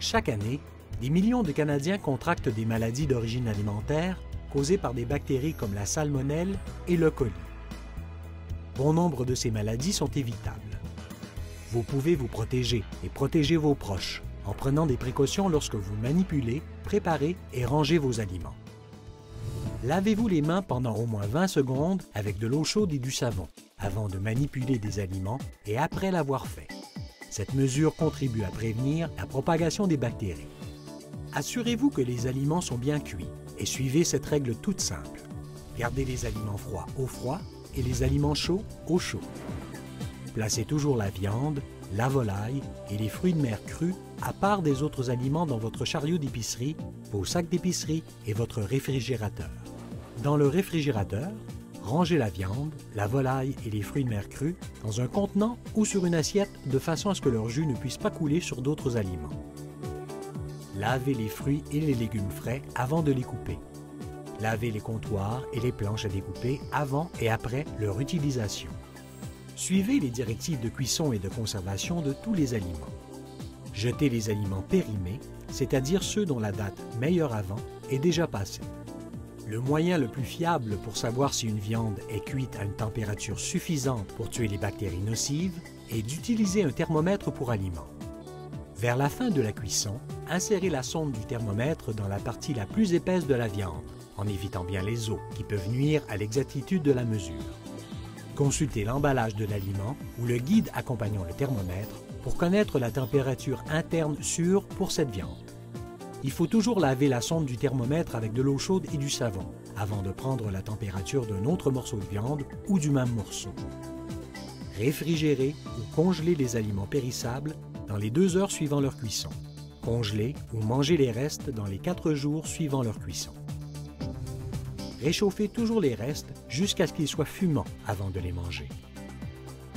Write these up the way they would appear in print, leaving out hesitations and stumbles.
Chaque année, des millions de Canadiens contractent des maladies d'origine alimentaire causées par des bactéries comme la salmonelle et le coli. Bon nombre de ces maladies sont évitables. Vous pouvez vous protéger et protéger vos proches en prenant des précautions lorsque vous manipulez, préparez et rangez vos aliments. Lavez-vous les mains pendant au moins 20 secondes avec de l'eau chaude et du savon avant de manipuler des aliments et après l'avoir fait. Cette mesure contribue à prévenir la propagation des bactéries. Assurez-vous que les aliments sont bien cuits et suivez cette règle toute simple. Gardez les aliments froids au froid et les aliments chauds au chaud. Placez toujours la viande, la volaille et les fruits de mer crus à part des autres aliments dans votre chariot d'épicerie, vos sacs d'épicerie et votre réfrigérateur. Dans le réfrigérateur, rangez la viande, la volaille et les fruits de mer crus dans un contenant ou sur une assiette de façon à ce que leur jus ne puisse pas couler sur d'autres aliments. Lavez les fruits et les légumes frais avant de les couper. Lavez les comptoirs et les planches à découper avant et après leur utilisation. Suivez les directives de cuisson et de conservation de tous les aliments. Jetez les aliments périmés, c'est-à-dire ceux dont la date meilleure avant est déjà passée. Le moyen le plus fiable pour savoir si une viande est cuite à une température suffisante pour tuer les bactéries nocives est d'utiliser un thermomètre pour aliment. Vers la fin de la cuisson, insérez la sonde du thermomètre dans la partie la plus épaisse de la viande, en évitant bien les os qui peuvent nuire à l'exactitude de la mesure. Consultez l'emballage de l'aliment ou le guide accompagnant le thermomètre pour connaître la température interne sûre pour cette viande. Il faut toujours laver la sonde du thermomètre avec de l'eau chaude et du savon avant de prendre la température d'un autre morceau de viande ou du même morceau. Réfrigérez ou congelez les aliments périssables dans les 2 heures suivant leur cuisson. Congelez ou mangez les restes dans les 4 jours suivant leur cuisson. Réchauffez toujours les restes jusqu'à ce qu'ils soient fumants avant de les manger.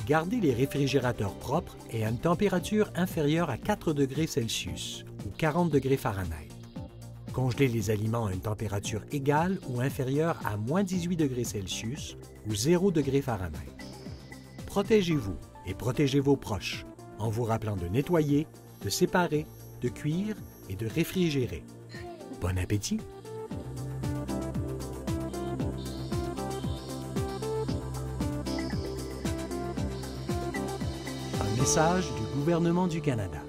Gardez les réfrigérateurs propres et à une température inférieure à 4 degrés Celsius ou 40 degrés Fahrenheit. Congelez les aliments à une température égale ou inférieure à moins 18 degrés Celsius ou 0 degrés Fahrenheit. Protégez-vous et protégez vos proches en vous rappelant de nettoyer, de séparer, de cuire et de réfrigérer. Bon appétit! Un message du gouvernement du Canada.